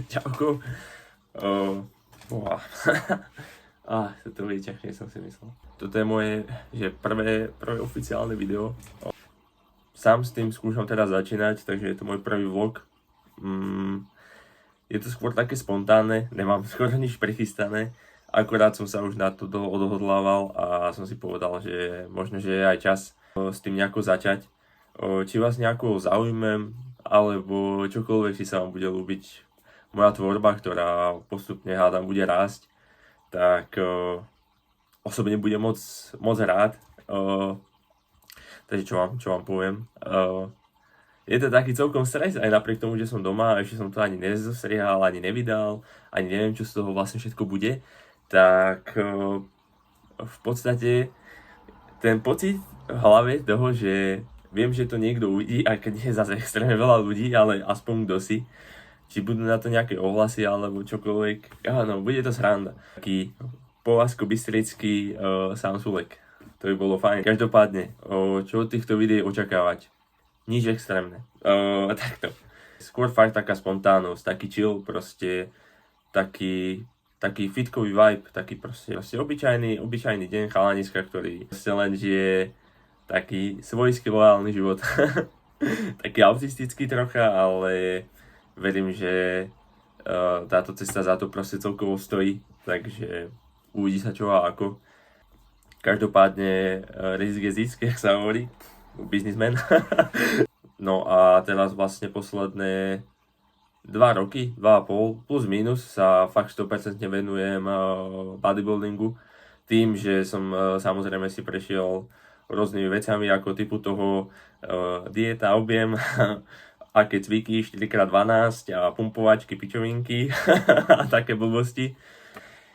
Čauko. Boha. To bude ťažšie, som si myslel. Toto je moje, že prvé oficiálne video. Sám s tým skúšam teraz začínať, takže je to môj prvý vlog. Je to skôr také spontánne, nemám skoro nič prichystané. Akorát som sa už na to dlho odhodlával a som si povedal, že možno, že je aj čas s tým nejako začať. Či vás nejako zaujmem, alebo čokoľvek si sa vám bude ľúbiť moja tvorba, ktorá postupne hádam bude rásť, tak osobne budem moc rád. Takže čo vám poviem. Je to taký celkom stres, aj napriek tomu, že som doma, ešte som to ani nezostrihal, ani nevydal, ani neviem, čo z toho vlastne všetko bude, tak v podstate ten pocit v hlave toho, že viem, že to niekto uvidí, aj keď nie je zase extrémne veľa ľudí, ale aspoň kto si, či budú na to nejaké ohlasy alebo čokoľvek, áno, bude to sranda. Taký povazko-bystrický Sam Sulek, to by bolo fajn. Každopádne, čo od týchto videí očakávať? Nič extrémne. Takto. Skôr fakt taká spontánnosť, taký chill, proste taký fitkový vibe, taký proste obyčajný deň chalaniska, ktorý proste len žije taký svojský lojálny život. Taký autistický trocha, ale verím, že táto cesta za to proste celkovo stojí, takže uvidí sa čo a ako. Každopádne risk je zisk, jak sa hovorí, biznismen. No a teraz vlastne posledné 2 roky, 2,5 plus minus sa fakt 100% venujem bodybuildingu. Tým, že som samozrejme si prešiel rôznymi vecami ako typu toho dieta, objem, aké cviky, 4x12 a pumpovačky, pičovinky a také blbosti.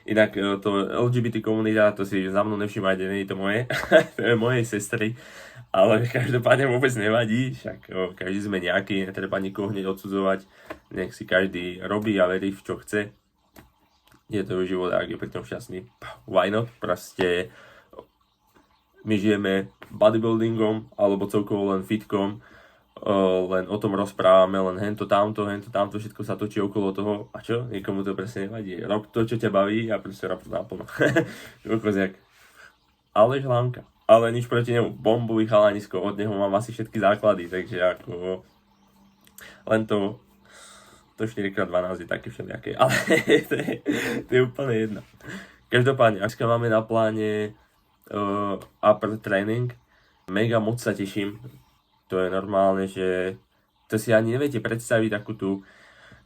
Inak to LGBT komunita, to si za mnou nevšimajte, nie je to moje, to je mojej sestry, ale každopádne vôbec nevadí, však každý sme nejaký, netreba nikoho hneď odsudzovať, nech si každý robí a verí v čo chce. Je to život, ak je pri tom šťastný, why not, proste my žijeme bodybuildingom alebo celkovo len fitkom, len o tom rozprávame, len hento tamto, všetko sa točí okolo toho. A čo? Nikomu to presne nevadí. Rob to, čo ťa baví a proste rob to naplno. Ale žlánka. Ale nič proti nemu. Bombový chalanisko, od neho mám asi všetky základy, takže ako len to 4x12 je také všelijaké, ale to je úplne jedno. Každopádne, dneska máme na pláne upper training. Mega moc sa teším. To je normálne, že to si ani neviete predstaviť takú tú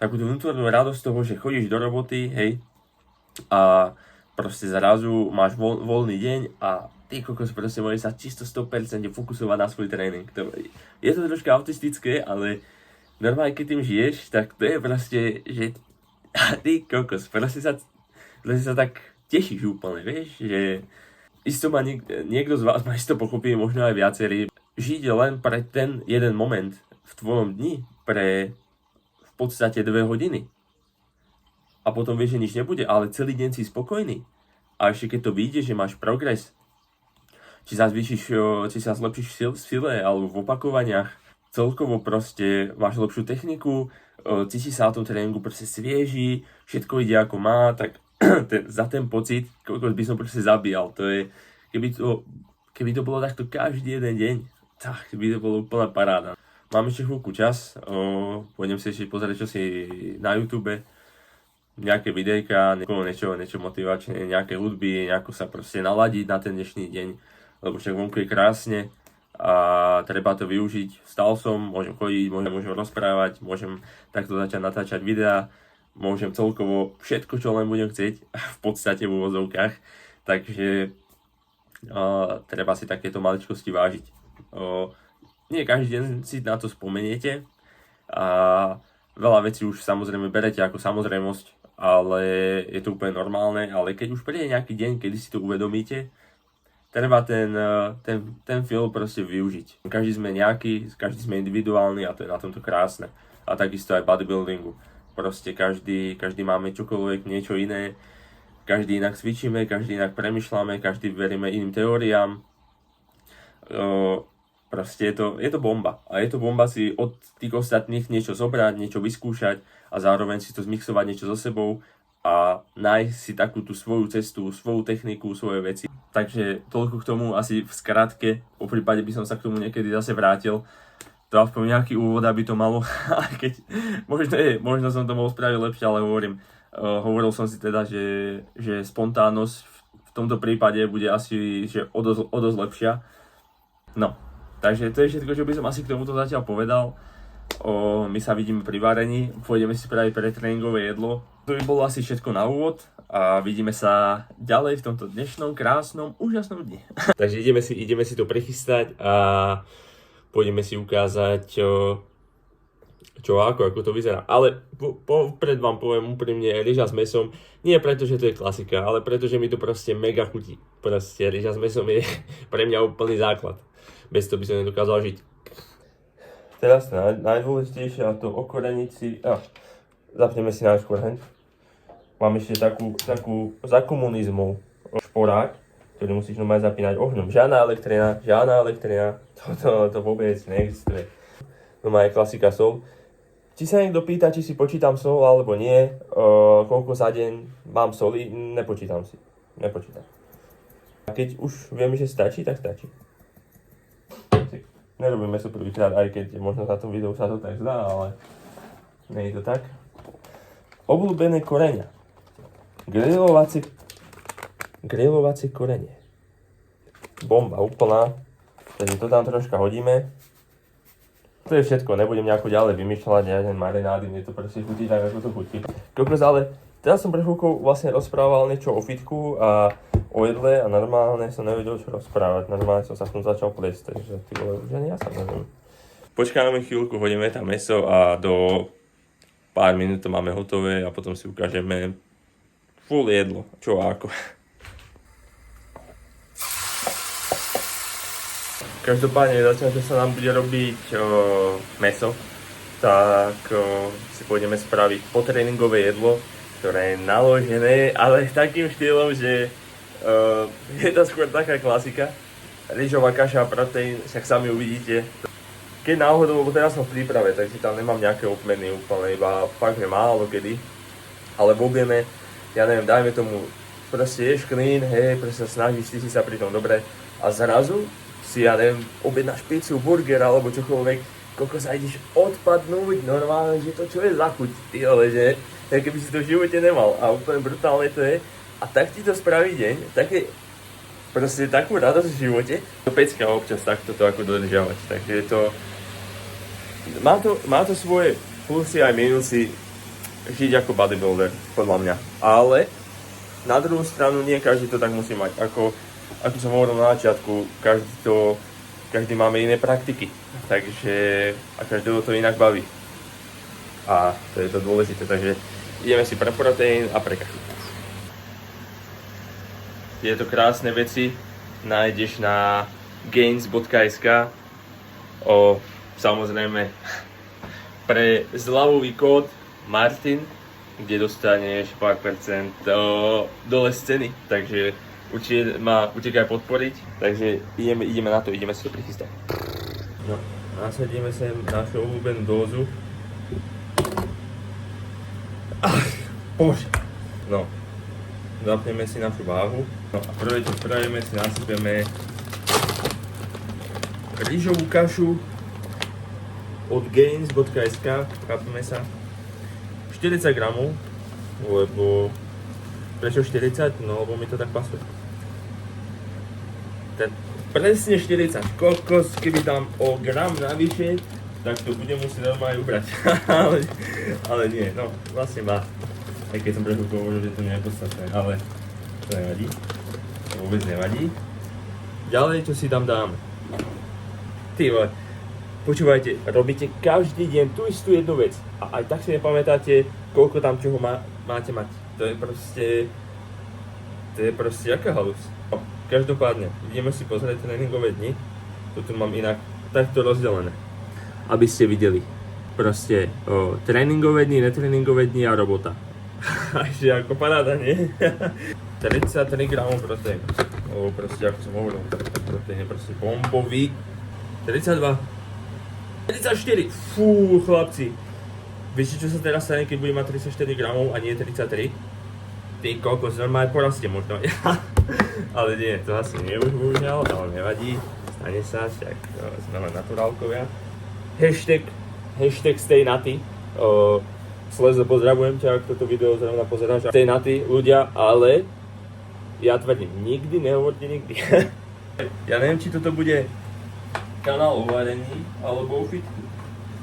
vnútornú radosť toho, že chodíš do roboty, hej, a proste zrazu máš voľný deň a ty kokos proste môže sa čisto 100% fokusovať na svoj tréning. Je to troška autistické, ale normálne keď tým žiješ, tak to je proste, že ty kokos, proste sa tak tešíš úplne, vieš, že isto ma niekto z vás ma isto pochopí, možno aj viacerí. Žiť len pre ten jeden moment v tvojom dni, pre v podstate 2 hodiny. A potom vieš, že nič nebude, ale celý deň si spokojný. A ešte keď to vyjde, že máš progres, či sa zlepšíš v sile alebo v opakovaniach, celkovo proste máš lepšiu techniku, cítiš sa na tom tréningu proste svieži, všetko ide ako má, tak za ten pocit, koľko by som proste zabíjal. To je, keby to bolo takto každý jeden deň, tak by to bolo úplná paráda. Mám ešte chvíľku čas, pôjdem si ešte pozrieť čo si na YouTube, nejaké videjka, niečo motivačné, nejaké hudby, nejako sa proste naladiť na ten dnešný deň, lebo však vonku je krásne a treba to využiť. Vstal som, môžem chodiť, môžem rozprávať, môžem takto začať natáčať videá, môžem celkovo všetko, čo len budem chcieť, v podstate v úvozovkách, takže treba si takéto maličkosti vážiť. Nie každý deň si na to spomeniete a veľa vecí už samozrejme berete ako samozrejmosť, ale je to úplne normálne, ale keď už príde nejaký deň, kedy si to uvedomíte, treba ten feel proste využiť. Každý sme nejaký, každý sme individuálny a to je na tomto krásne. A takisto aj bodybuildingu. Proste každý máme čokoľvek, niečo iné, každý inak cvičíme, každý inak premyšľame, každý veríme iným teóriám. Proste je to bomba. A je to bomba si od tých ostatných niečo zobrať, niečo vyskúšať a zároveň si to zmixovať niečo so sebou a nájsť si takú tú svoju cestu, svoju techniku, svoje veci. Takže toľko k tomu asi v skratke, po prípade by som sa k tomu niekedy zase vrátil. To aspoň nejaký úvod, aby to malo, aj keď možno som to mohol spraviť lepšie, ale hovoril som si teda, že spontánnosť v tomto prípade bude asi že o dosť lepšia. No, takže to je všetko, čo by som asi k tomuto zatiaľ povedal. My sa vidíme pri varení, pôjdeme si spraviť pretréningové jedlo. To by bolo asi všetko na úvod a vidíme sa ďalej v tomto dnešnom krásnom, úžasnom dni. Takže ideme si to prichystať a pôjdeme si ukázať, ako to vyzerá. Ale pred vám poviem úprimne, ryža s mesom, nie preto, že to je klasika, ale preto, že mi to proste mega chutí. Proste ryža s mesom je pre mňa úplný základ. Bez toho by som nedokázal žiť. Teraz najdôležitejšie na to okoreniť si... Zapneme si náš koreň. Mám ešte takú za komunizmov šporák, ktorý musíš normálne zapínať ohňom. Žiadna elektrina. To vôbec neexistuje. Normálne klasika sol. Či sa niekto pýta, či si počítam sol alebo nie, koľko za deň mám soli, nepočítam. A keď už viem, že stačí, tak stačí. Nerobíme sa prvýkrát, aj keď možno na tom videu sa to tak zdá, ale nie je to tak. Obľúbené korene. Grilovacie korene. Bomba úplná. Takže to tam troška hodíme. To je všetko, nebudem nejako ďalej vymýšľať, žiadne marinády, mne to proste chutí tak, ako to chutí. Kokos, ale teraz som pre chvíľku vlastne rozprával niečo o fitku a o jedle a normálne som nevedel, čo rozprávať. Normálne som sa v tom začal plesť, takže ty vole, už ani ja sa neviem. Počkáme chvíľku, hodíme tam mäso a do pár minút to máme hotové a potom si ukážeme full jedlo, čo a ako. Každopádne, zatiaľ, že sa nám bude robiť mäso, tak si pôjdeme spraviť potréningové jedlo, ktoré je naložené, ale takým štýlom, že je to skôr taká klasika. Rýžová kaša a proteín, však sami uvidíte. Keď náhodou, lebo teraz som v príprave, takže tam nemám nejaké obmeny úplne, iba fakt málo kedy. Ale v objeme, ja neviem, dajme tomu, proste ješ clean, hej, proste snažíš si sa pri tom dobre a zrazu si, ja neviem, objednáš pizzu, burger alebo čokoľvek, koľko sa ideš odpadnúť normálne, že to čo je za chuť, ty ale že keby si to v živote nemal a úplne brutálne to je. A tak ti to spraví deň, také, proste takú radosť v živote. To pecka občas takto to ako dodržiavať, takže je to... Má to svoje plusy aj minusy žiť ako bodybuilder, podľa mňa. Ale na druhú stranu nie každý to tak musí mať. Ako som hovoril na začiatku, každý máme iné praktiky, takže a každého to inak baví. A to je to dôležité, takže ideme si pre proteín a pre kašu. Tieto krásne veci nájdeš na gains.sk. Samozrejme pre zľavový kód Martin, kde dostaneš pár percent dole z ceny, takže určite ma utekaj podporiť, takže ideme na to, ideme si to prichystať. No, nasadíme sem našu obľúbenú dózu. Bože. No, zapneme si našu váhu. No a prvé, čo spravíme, si nasypeme rýžovú kašu od gains.sk, chápeme sa, 40 gramov, lebo prečo 40? No, lebo mi to tak pasuje. Presne 40, kokos, keby tam o gram navyše, tak to budem musieť normálne ubrať. ale nie, no, vlastne má. Aj keď som pre chvíľku hovoril, že to nie je podstatné, ale to nevadí. To vôbec nevadí. Ďalej, čo si tam dáme? Ty vole, počúvajte, robíte každý deň tú istú jednu vec a aj tak si nepamätáte, koľko tam čoho máte mať. To je proste aká halus. No, každopádne, ideme si pozrieť tréningové dni. To tu mám inak takto rozdelené. Aby ste videli. Proste tréningové dni, netréningové dni a robota. Ešte ako paráda, nie? 33 gramov proteínu. Proste ako som hovoril, proteín je proste bombový. 32. 34. Fú, chlapci. Viete, čo sa teraz stane, keď bude mať 34 gramov a nie 33? Ty kokos, normálne porastie možno. Ale nie, to asi nie už bohužiaľ, ale nevadí. Stane sa, však sme len naturálkovia. Hashtag stay natty. Slezo, pozdravujem ťa, ak toto video zrovna pozeráš. Stay natty, ľudia, ale ja tvrdím, nikdy nehovorte nikdy. Ja neviem, či toto bude kanál o varení alebo o fitku.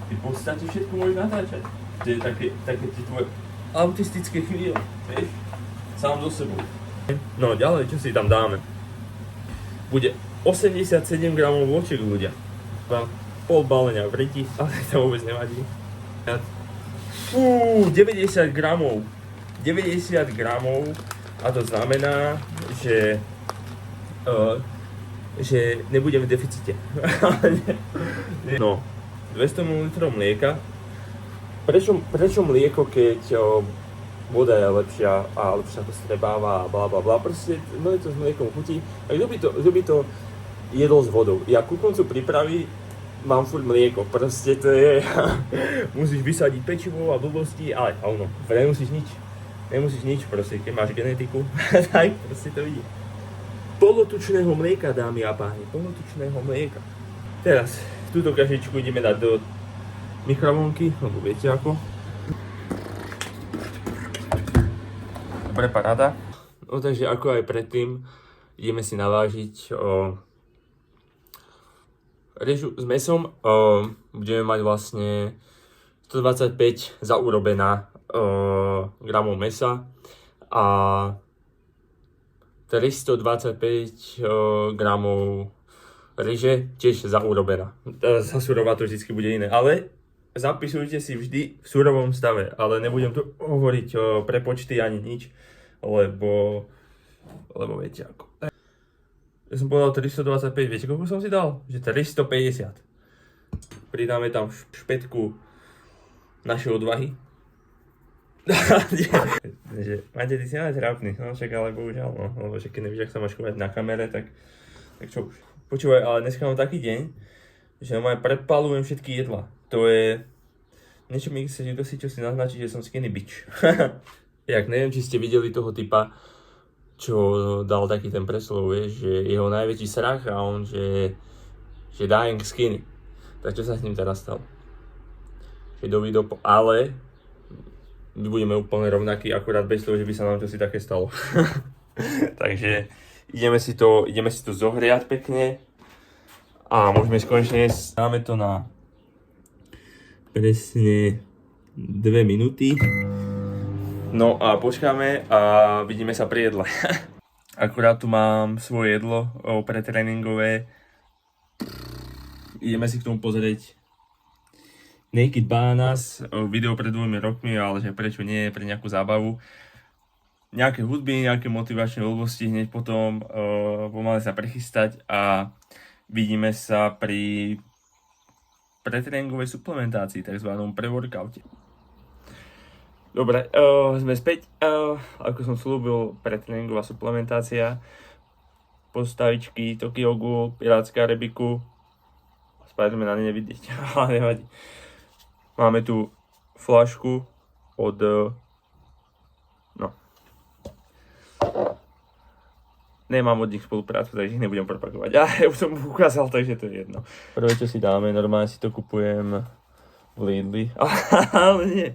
Ty v podstate všetko môžeš natáčať. To je také tie tvoje autistické chvíle, vieš? Sám so sebou. No ďalej, čo si tam dáme? Bude 87 gramov vločiek, ľudia. Pol balenia vriti, ale to vôbec nevadí. 90 gramov. 90 gramov a to znamená, že nebudem v deficite. No, 200 ml mlieka. Prečo mlieko, keď voda je lepšia a lepšia to strebáva a blablabla. Proste to s mliekom chutí. A kto by to jedol s vodou? Ja ku koncu prípravy mám furt mlieko. Proste to je... musíš vysadiť pečivo a blbosti, ale ono, nemusíš nič proste, keď máš genetiku, tak proste to vidí. Polotučného mlieka, dámy a páni, polotučného mlieka. Teraz, túto kašičku ideme dať do mikrovlnky, lebo viete ako. Dobre, paráda. No takže ako aj predtým, ideme si navážiť režu s mesom. Budeme mať vlastne 125 zaurobená gramov mesa a 325 gramov ryže, tiež zaurobená. Za surová to vždy bude iné, ale zapisujte si vždy v surovom stave, ale nebudem tu hovoriť o prepočty ani nič, lebo viete ako. Ja som povedal 325, viete koľko som si dal? Že 350. Pridáme tam špätku našej odvahy. Máte, ty si ale trápny, no však ale bohužiaľ, no, lebo však keď nevíš, ak sa máš chovať na kamere, tak čo už. Počúvaj, ale dneska mám taký deň, že normálne prepalujem všetky jedla. To je... Niečo mi chce niekto si čo si naznačiť, že som skinny bitch. Jak neviem, či ste videli toho typa, čo dal taký ten preslov, vieš, že jeho najväčší strach a on, že dying skinny. Tak čo sa s ním teraz stalo? Že do video, ale my budeme úplne rovnakí, akurát bez toho, že by sa nám čosi také stalo. Takže ideme si to zohriať pekne a môžeme skončne dáme to na presne 2 minúty. No a počkáme a vidíme sa pri jedle. Akurát tu mám svoje jedlo pretréningové. Ideme si k tomu pozrieť Naked Bananas, video pred 2 rokmi, ale že prečo nie, pre nejakú zábavu. Nejaké hudby, nejaké motivačné blbosti, hneď potom pomaly sa prichystať a vidíme sa pri pretréningovej suplementácii, takzvanom pre-workoute. Dobre, sme späť. Ako som slúbil, pretréningová suplementácia. Postavičky, Tokyo Ghoul, Pirátska Rebiku. Spidermana nevidíte, ale nevadí. Máme tu fľašku od... Nemám od nich spoluprácu, takže ich nebudem propagovať. Ja už som ukázal, takže to je jedno. Prvé, čo si dáme, normálne si to kupujem v Lidli. Ale nie.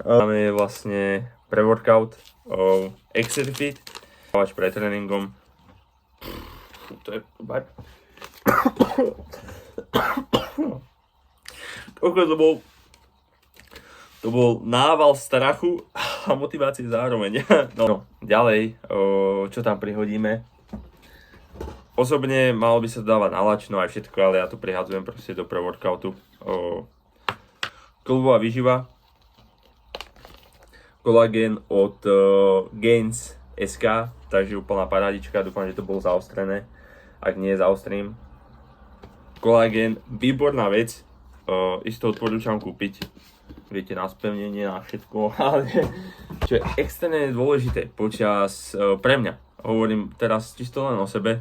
Máme vlastne pre-workout Exerfit. Pred tréningom. To je... To bol nával strachu a motivácie zároveň. No, ďalej, čo tam prihodíme. Osobne malo by sa to dávať na lačno aj všetko, ale ja to prihádzujem proste do pre-workoutu. Klubová výživa. Kolagén od Gains.sk, takže úplná parádička, dúfam, že to bolo zaostrené. Ak nie, zaostrím. Kolagén, výborná vec, isto odporúčam kúpiť. Viete, na spevnenie, na všetko, ale čo je extrémne dôležité počas, pre mňa, hovorím teraz čisto len o sebe.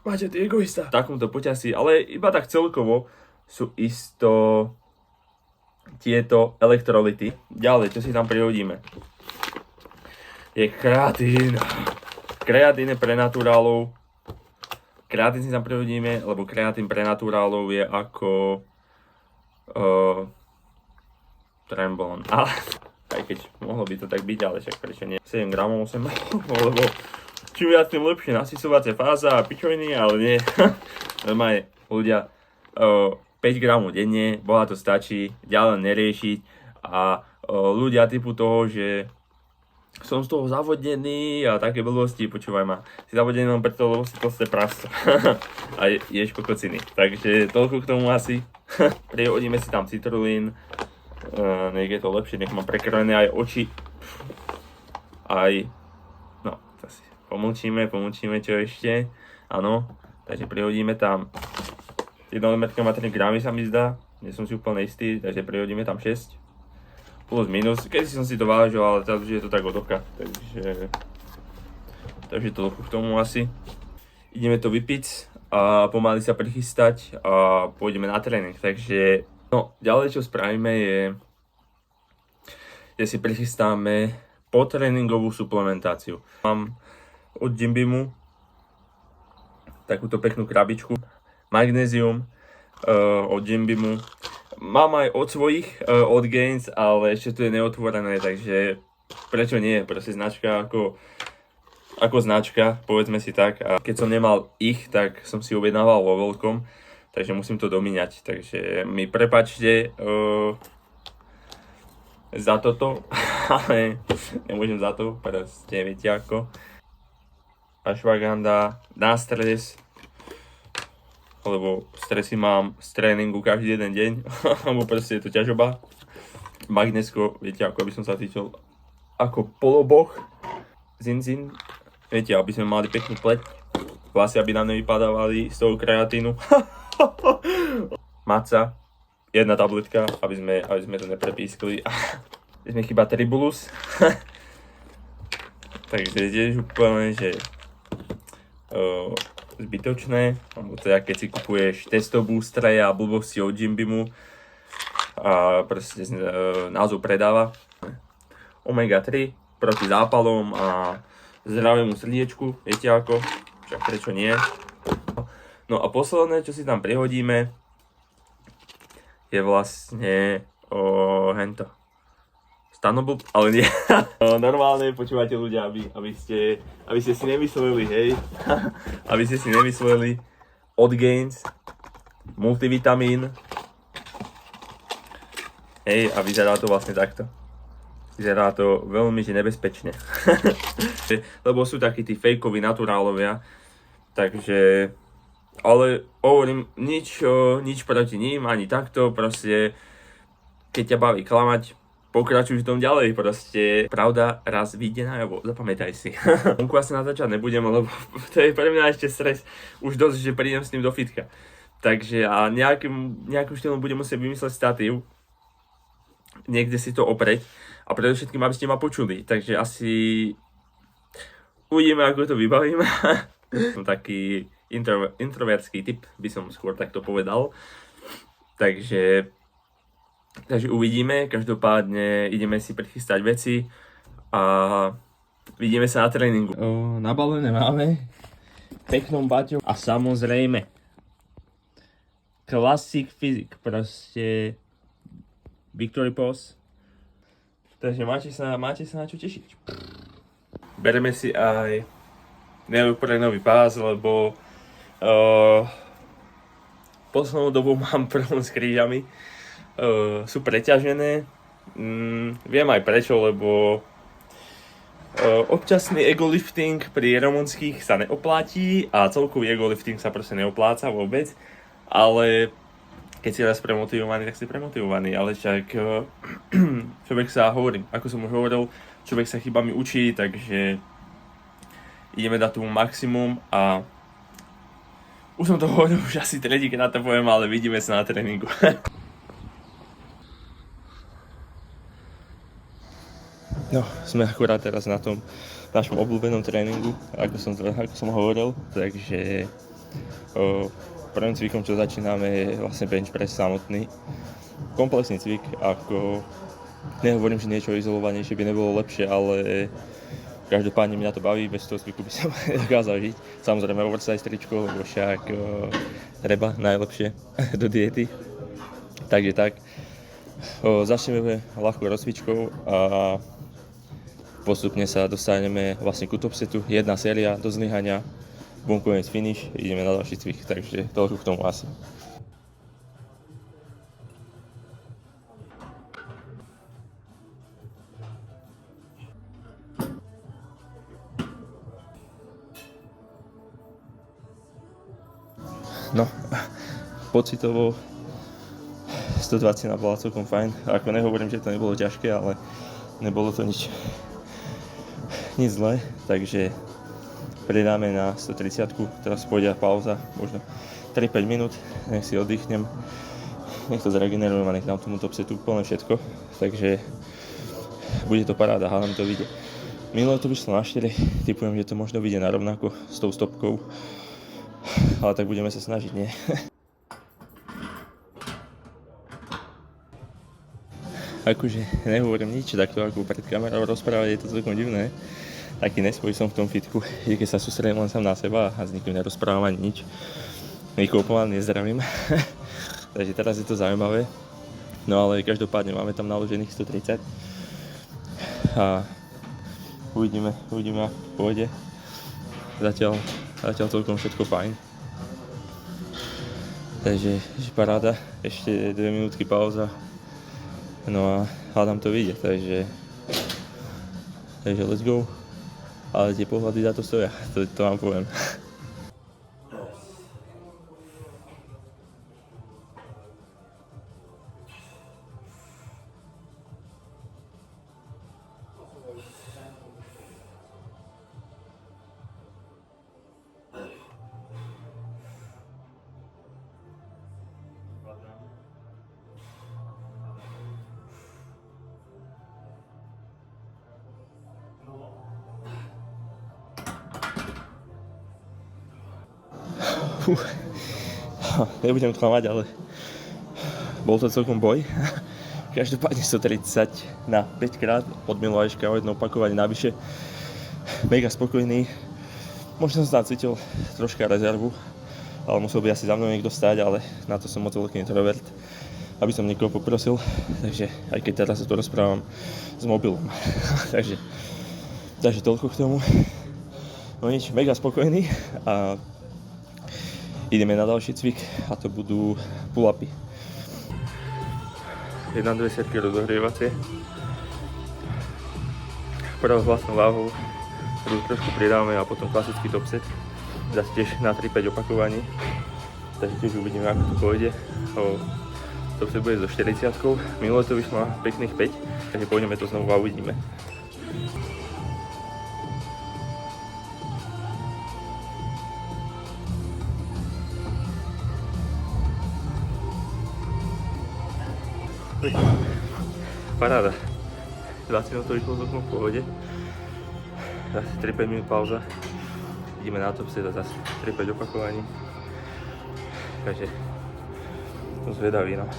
Máte, ty egoista. V takomto počasí, ale iba tak celkovo sú isto tieto elektrolyty. Ďalej, čo si tam prihodíme, je kreatín. Kreatín je pre naturálov. Kreatín si tam prihodíme, lebo kreatín pre naturálov je ako Trembolon. Ale aj keď mohlo by to tak byť, ale však prečo nie. 7 gramov, 8 lebo čím viac, tým lepšie nasysovacia fáza a pičoviny, ale nie. Normálne ľudia 5 gramov denne, boha to stačí, ďalej neriešiť a ľudia typu toho, že som z toho zavodnený a také blbosti, počúvaj ma, si zavodnený len preto, lebo si tlsté prasto a ješ kokociny. Takže toľko k tomu asi. Prihodíme si tam citrulín, nech je to lepšie, nech mám prekrojené aj oči, aj, no, to si pomlčíme, čo ešte, áno, takže prihodíme tam, 1 limetka má 3 gramy sa mi zdá, nie som si úplne istý, takže prihodíme tam 6, plus minus, keď som si to vážil, ale teraz už je to tak od oka, takže toľko k tomu asi. Ideme to vypiť a pomaly sa prichystať a pôjdeme na tréning, takže no, ďalej čo spravíme je si prichystáme potréningovú suplementáciu. Mám od Jimbimu takúto peknú krabičku, magnézium od Jimbimu. Mám aj od svojich, od Gains, ale ešte tu je neotvorené, takže prečo nie, proste značka ako značka, povedzme si tak. A keď som nemal ich, tak som si objednával vo veľkom, takže musím to domíňať. Takže mi prepáčte za toto, ale nemôžem za to, proste viete ako. Ashwagandha na stres, lebo stresy mám z tréningu každý jeden deň, lebo proste je to ťažoba. Magnesko, viete ako, aby som sa cítil ako poloboh. Zin, viete, aby sme mali peknú pleť, vlasy, aby nám nevypadávali z toho kreatínu. Maca, 1 tabletka, aby sme to neprepískli. Sme chyba Tribulus. Takže tiež úplne, že zbytočné, alebo teda keď si kupuješ testoboostre a blbosti od Jimbimu a proste názov predáva. Omega 3 proti zápalom a zdravému srdiečku, viete ako, však prečo nie. No a posledné, čo si tam prihodíme, je vlastne hento. Stanobub, ale nie. Normálne počúvate ľudia, aby ste si nemysleli, hej. Aby ste si nemysleli od Gains, multivitamín. Hej, a vyzerá to vlastne takto. Vyzerá to veľmi že nebezpečne. Lebo sú takí tí fejkoví naturálovia. Takže, ale hovorím, nič proti ním, ani takto, proste, keď ťa baví klamať, pokračuj v tom ďalej, proste pravda raz vyjde najavo, zapamätaj si. Vonku asi natáčať nebudem, lebo to je pre mňa ešte stres, už dosť, že prídem s ním do fitka. Takže a nejakým štýlom budem musieť vymysleť statív, niekde si to opreť a predovšetkým, aby ste ma počuli, takže asi uvidíme, ako to vybavím. Som taký introvertský typ, by som skôr takto povedal, takže uvidíme, každopádne ideme si prichystať veci a vidíme sa na tréningu. Nabalené máme peknom baťou a samozrejme Classic Physique, proste Victory Pose. Takže máte sa na čo tešiť. Bereme si aj neoprenový pás, lebo poslednú dobu mám problém s krížami. Sú preťažené, viem aj prečo, lebo občasný egolifting pri rumunských sa neoplatí a celkový egolifting sa proste neopláca vôbec, ale keď si raz premotivovaný, tak si premotivovaný, ale však človek sa, hovorím, ako som už hovoril, človek sa chybami učí, takže ideme dať tomu maximum a už som to hovoril už asi tretíkrát to poviem, ale vidíme sa na tréningu. No, sme akurát teraz na tom našom obľúbenom tréningu, ako som hovoril, takže prvým cvikom, čo začíname, je vlastne bench press samotný. komplexný cvik, ako nehovorím, že niečo izolovanejšie by nebolo lepšie, ale každopádne mňa to baví, bez toho cviku by som nedokázal žiť. Samozrejme oversize tričko, lebo však treba najlepšie do diety. Takže tak, začneme ľahkou rozcvičkou a postupne sa dostaneme vlastne ku top setu. Jedna séria do zlyhania, bum, koniec, finish, ideme na ďalší cvik, takže toľko k tomu asi. No, pocitovo 120 bola celkom fajn. Ako nehovorím, že to nebolo ťažké, ale nebolo to nič zlé, takže pridáme na 130, teraz pôjde pauza, možno 3-5 minút, nech si oddychnem, nech to zregenerujem a nech dám tomu top setu úplne všetko, takže bude to paráda, hádam to vyjde. Minulé to vyšlo na 4, typujem, že to možno vyjde na rovnako s tou stopkou, ale tak budeme sa snažiť, nie? Akože nehovorím nič, takto ako pred kamerou rozprávať je to celkom divné. Taký nespoj som v tom fitku, že keď sa sústredím len sám na seba a s nikým nerozprávam ani nič. Nikoho pomaly nezdravím. Takže teraz je to zaujímavé. No ale každopádne máme tam naložených 130. A uvidíme ako pôjde. Zatiaľ celkom všetko fajn. Takže paráda, ešte 2 minútky pauza. No a hádam to vyjde, takže let's go. Ale tie pohľady za to stoja, to vám poviem. Nebudem klamať, ale bol to celkom boj. Každopádne 130 na 5 krát od Miloajška o jedno opakovanie navyše. Mega spokojný. Možno som tam cítil troška rezervu, ale musel by asi za mnou niekto stáť, ale na to som moc veľký introvert, aby som niekoho poprosil. Takže aj keď teraz sa to rozprávam s mobilom. takže toľko k tomu. No nič, mega spokojný a ideme na ďalší cvik a to budú pull-upy. 1-2 setky rozohrievacie. Prvou vlastnou váhou, ktorú trošku pridávame a potom klasický top set. Zase tiež na 3-5 opakovaní. Takže tiež uvidíme, ako to pôjde. Top set bude so 40. Minulé to vyšlo na pekných 5, takže pôjdeme to znovu a uvidíme. Paráda. 20 minút to vyšlo celkom v pohode. Zase 3-5 minút pauza. Ideme na top set a zase 3-5 opakovaní. Takže som zvedavý, no.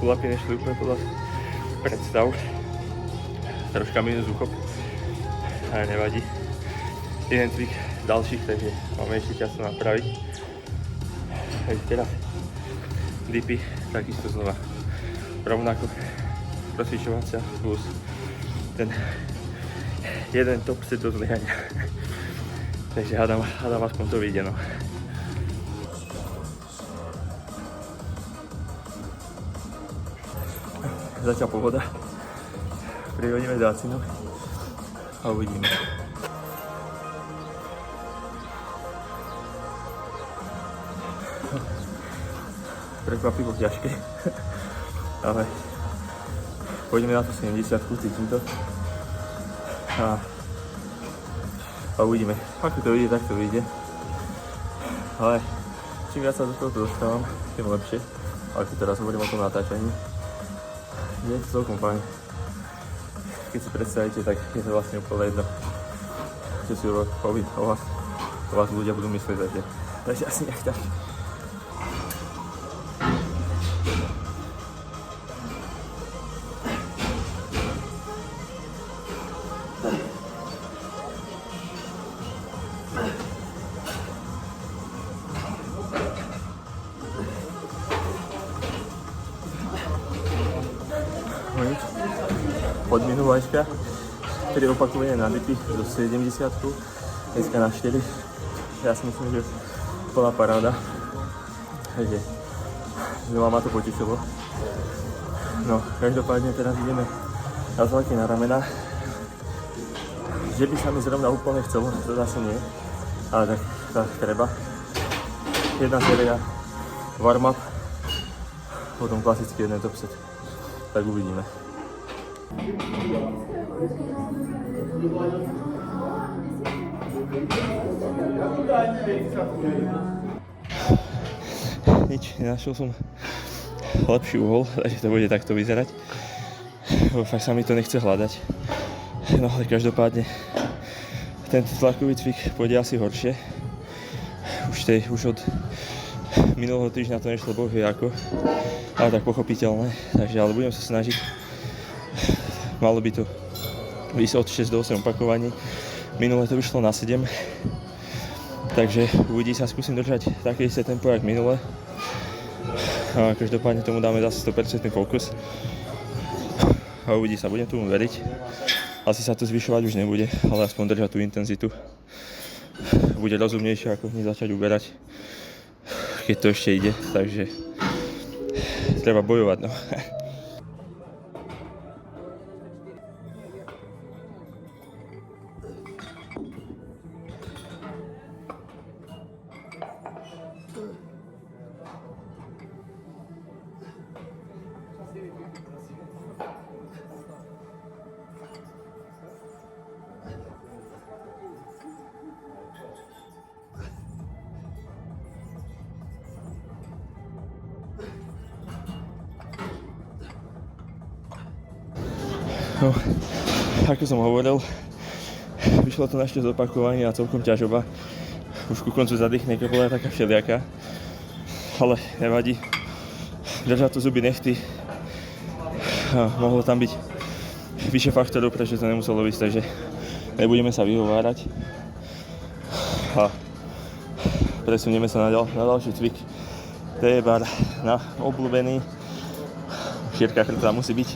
Pull-upy nešli úplne podľa predstav. Troška minus úchop, ale nevadí. Jeden cvik ďalších, takže máme ešte čas to napraviť. Takže teraz dipy, takisto znova rovnako rozcvičovacia plus ten jeden top set do zlyhania. Takže hádam aspoň to vyjde, no. Zatiaľ pohoda. Prihodíme dácinu a uvidíme. prekvapivo ťažké. Ale pôjdeme na to 70, cítim to. A uvidíme. Ako to vyjde, tak to vyjde. Ale čím viac sa do toho dostávam, tým lepšie. Ale keď teraz hovorím o tom natáčaní, je to celkom fajn. Keď si predstavíte, tak je to vlastne úplne jedno, čo si o vás ľudia budú myslieť, takže asi nejak tak. No nič, od minulajška 3 opakovania na dipy do 70, dneska na 4. Ja si myslím, že plná paráda, takže znova ma to potešilo. No, každopádne teraz ideme na zlaky na ramena. Že by sa mi zrovna úplne chcelo, to zase nie, ale tak treba. Jedna séria warm-up, potom klasický jeden top set. Tak uvidíme. Nič, nenašiel som lepší uhol, takže to bude takto vyzerať. Fakt sa mi to nechce hľadať. No ale každopádne tento tlakový cvik pôjde asi horšie. Už od minulého týždňa to nešlo boh vie ako, ale tak pochopiteľné. Takže ale budem sa snažiť. Malo by to ísť od 6 do 8 opakovaní. Minule to vyšlo na 7. Takže uvidí sa, skúsim držať také isté tempo jak minule. A každopádne tomu dáme zase 100% fokus. A uvidí sa, budem tomu veriť. Asi sa to zvyšovať už nebude, ale aspoň držať tú intenzitu. Bude rozumnejšie, ako hneď začať uberať, keď to ešte ide, takže treba bojovať, no. No, ako som hovoril, vyšlo to na 6 opakovaní a celkom ťažoba. Už ku koncu zadýchnej bola taká všelijaká, ale nevadí. Držať to zuby nechty. A mohlo tam byť vyššie faktorov, prečo to nemuselo ísť, takže nebudeme sa vyhovárať. A presunieme sa na ďalší cvik. T-bar na obľúbený. Šírka chrbta musí byť.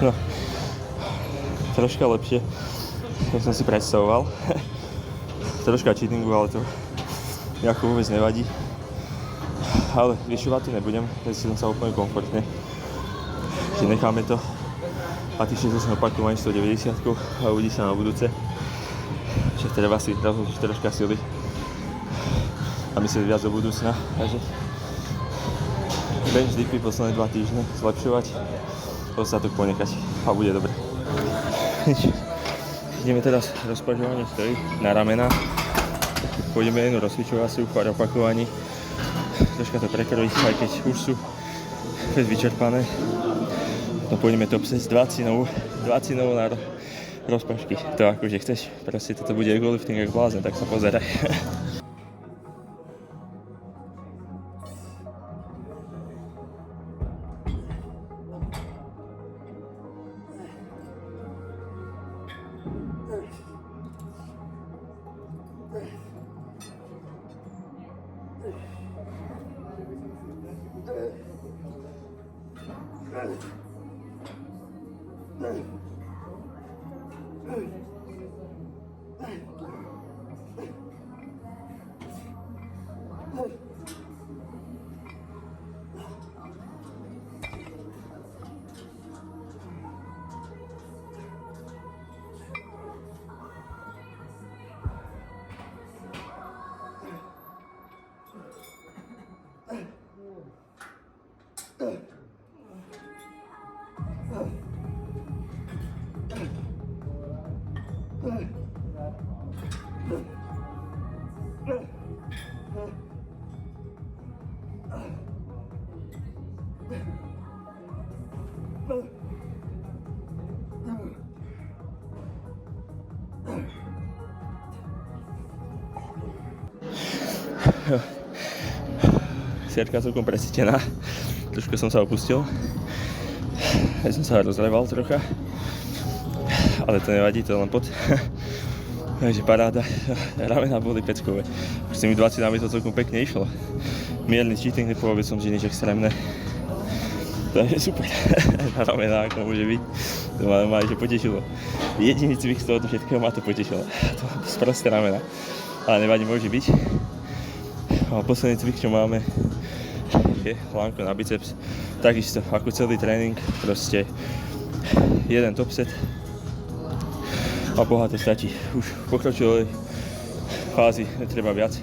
No, troška lepšie, ako som si predstavoval. Troška cheatingu, ale to nejako vôbec nevadí. Ale vyšovať to nebudem, cítim sa úplne komfortne. Čiže necháme to a tých 6 opakovaní 190 a uvidí sa na budúce. Že treba si rozložiť troška sily a myslieť viac do budúcna. Takže bench dipy posledné 2 týždne zlepšovať, ostatok ponechať a bude dobre. Ideme teraz rozpažovanie stojí na ramena. Pôjdeme jednu rozcvičovaciu, pár opakovaní. Troška to prekrojiť, aj keď už sú fest vyčerpané. No pôjdeme top set 20 na rozpažky. To akože chceš, proste toto bude golifting jak blázne, tak sa pozeraj. Sierka celkom presítená, trošku som sa opustil, aj som sa rozleval trocha, ale to nevadí, to je len pot. Takže paráda, ramena boli peckové, s tými 20 to celkom pekne išlo, mierny cheating, nepovedal som, že nič extrémne, takže super, na ramena ako môže byť, to ma ešte potešilo, jediný cvik z toho všetkého ma to potešilo, to sprosté ramena, ale nevadí, môže byť. A posledný cvik, čo máme, je lánko na biceps. Takisto ako celý tréning, proste jeden top set a bohato stačí. Už v pokročilej fázi netreba viac.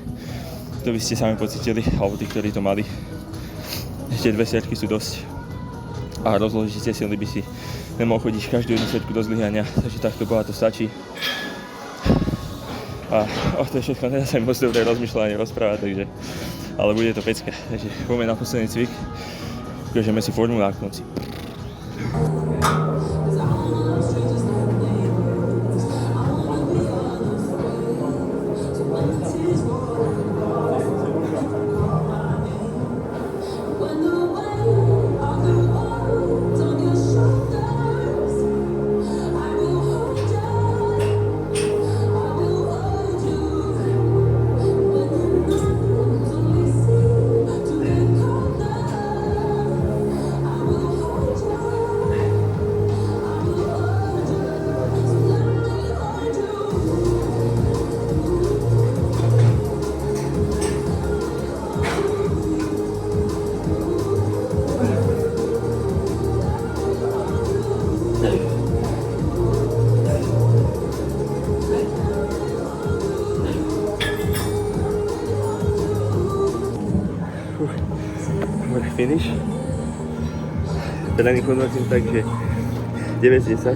To by ste sami pocítili, alebo tí, ktorí to mali. Ešte 2 sierky sú dosť. A rozložíte sily by si nemohol chodiť každú jednu sierku do zlyhania, takže takto bohato stačí. A to je všetko, nedá sa mi moc dobre rozmýšľať ani rozprávať, takže, ale bude to pecka. Takže poďme na posledný cvik, ukážeme si formu na konci. Finish. Tréning hodnotím tak, že 9-10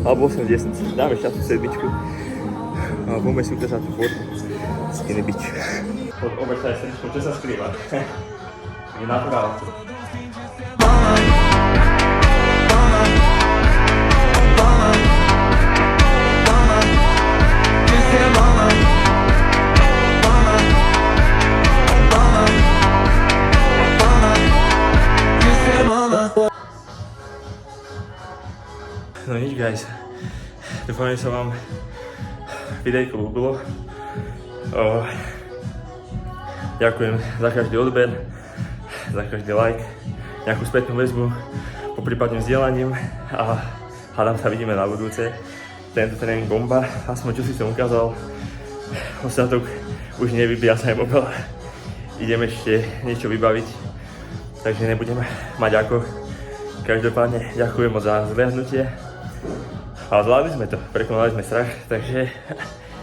alebo 8-10. Dáme šťastnú sedmičku a poďme si ukázať tú formu skinny bitch. Pod oversize sedmičkou, čo sa skrýva? Je naturálne. No nič guys, dúfam, že sa vám videjko ľúbilo. Ďakujem za každý odber, za každý like, nejakú spätnú väzbu, poprípadne vzdielaním a hádam sa vidíme na budúce. Tento tréning bomba, aspoň čo si som ukázal, ostatok už nevybíja sa aj mobil, idem ešte niečo vybaviť, takže nebudem mať ako. Každopádne ďakujem moc za zliadnutie. A zvládli sme to, prekonali sme strach, takže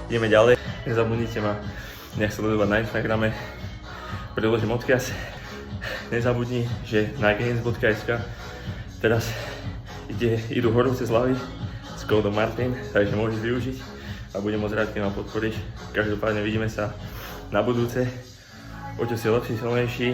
ideme ďalej. Nezabudnite ma nejak sledovať na Instagrame, priložím odkaz. Nezabudni, že na gains.sk teraz idú horúce zľavy s kódom Martin, takže môžeš využiť a budem moc rád, keď ma podporíš. Každopádne vidíme sa na budúce, o čo si lepší, silnejší.